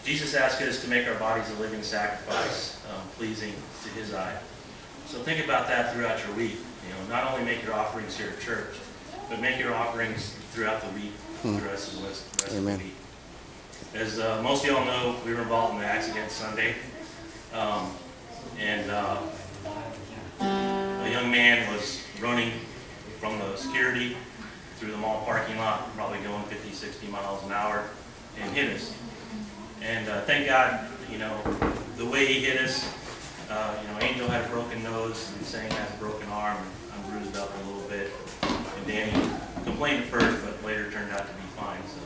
Jesus asked us to make our bodies a living sacrifice, pleasing to His eye. So think about that throughout your week. You know, not only make your offerings here at church, but make your offerings throughout the week, the rest of the week. As most of y'all know, we were involved in the accident Sunday, and a young man was running from the security through the mall parking lot, probably going 50, 60 miles an hour, and hit us. And thank God, you know, the way he hit us, you know, Angel had a broken nose, and Sang has a broken arm, and I'm bruised up a little bit. And Danny complained at first, but later turned out to be fine. So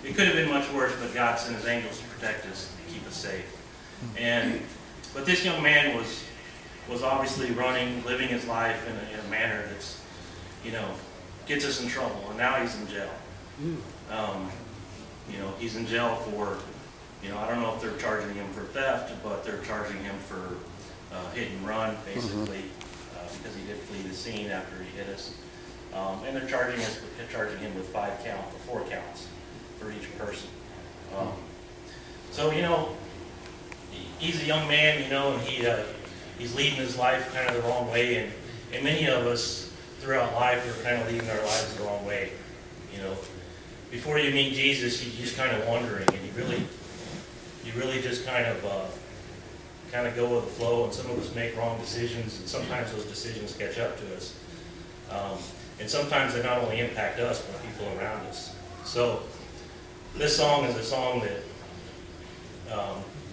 it could have been much worse, but God sent His angels to protect us, to keep us safe. But this young man was obviously running, living his life in a manner that's, you know, gets us in trouble, and now he's in jail. You know, he's in jail for, you know, I don't know if they're charging him for theft, but they're charging him for hit and run, basically, because he did flee the scene after he hit us. And they're charging him with 4 counts for each person. So, you know, he's a young man, you know, and he's leading his life kind of the wrong way, and many of us throughout life are kind of leading our lives the wrong way. You know, before you meet Jesus, you're just kind of wondering, and you really just kind of go with the flow, and some of us make wrong decisions, and sometimes those decisions catch up to us. And sometimes they not only impact us, but people around us. So this song is a song that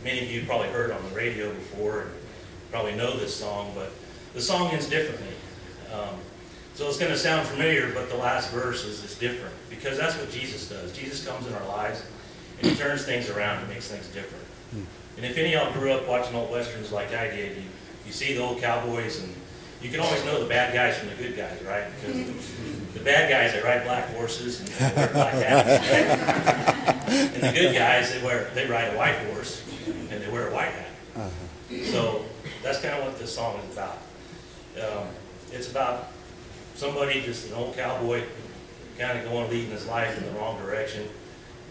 many of you probably heard on the radio before, and probably know this song, but the song ends differently. So it's going to sound familiar, but the last verse is different, because that's what Jesus does. Jesus comes in our lives, and He turns things around and makes things different. And if any of y'all grew up watching old westerns like I did, you see the old cowboys, and you can always know the bad guys from the good guys, right? Because the bad guys, they ride black horses and they wear black hats, right? And the good guys, they ride a white horse and they wear a white hat. So that's kind of what this song is about. It's about somebody, just an old cowboy, kind of leading his life in the wrong direction.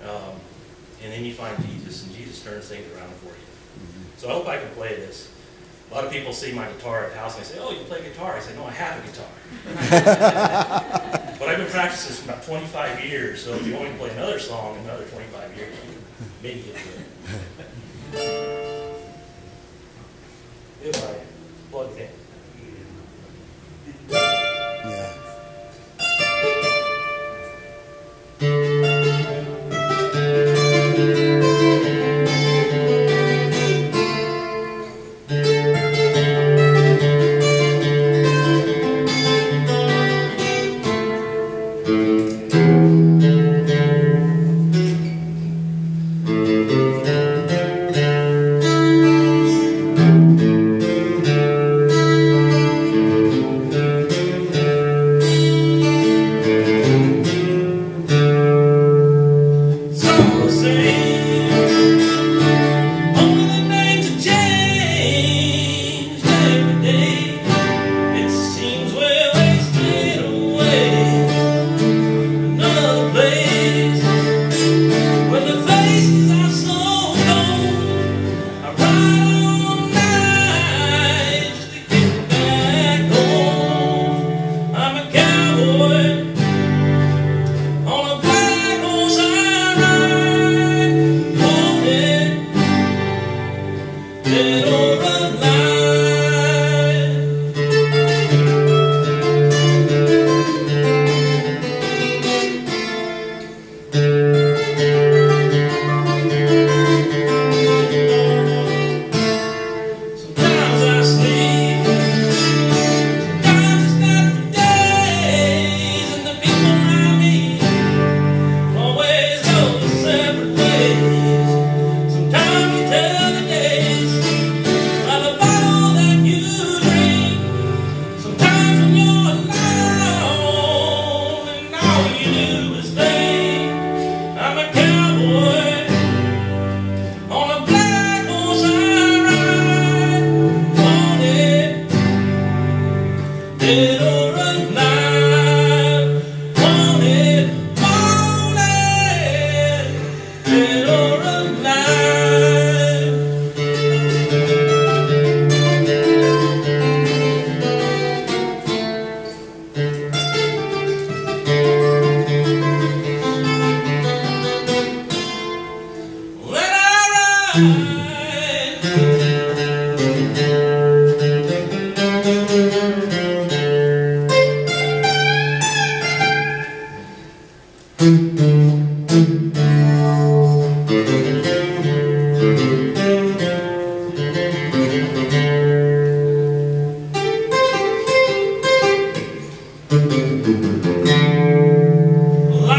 And then you find Jesus, and Jesus turns things around for you. So I hope I can play this. A lot of people see my guitar at the house, and they say, "Oh, you play guitar?" I say, "No, I have a guitar." But I've been practicing this for about 25 years, so if you want me to play another song in another 25 years, maybe get to it. If I plug it in. Yeah. When the faces are so I'm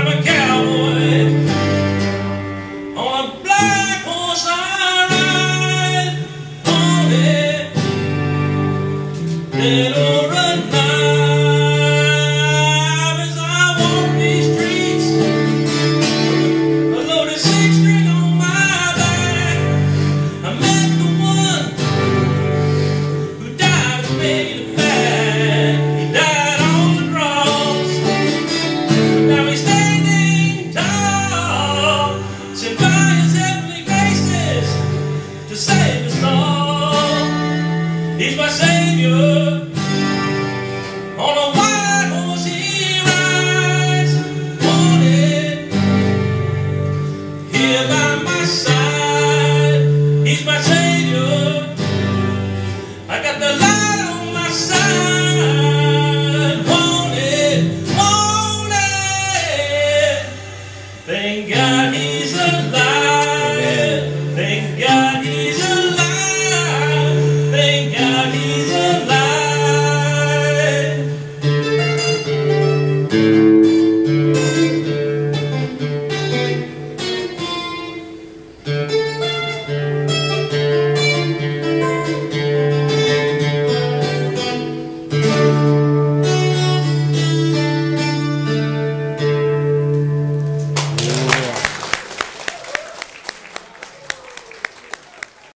a cowboy on a black horse I ride on it, dead or alive. As I walk these streets, a loaded six string on my back, I met the one who died and made it back. He died on the cross, but now he's standing tall, sent by his heavenly graces to save us all. He's my Savior, on a white horse he rides, wanted, here by my side.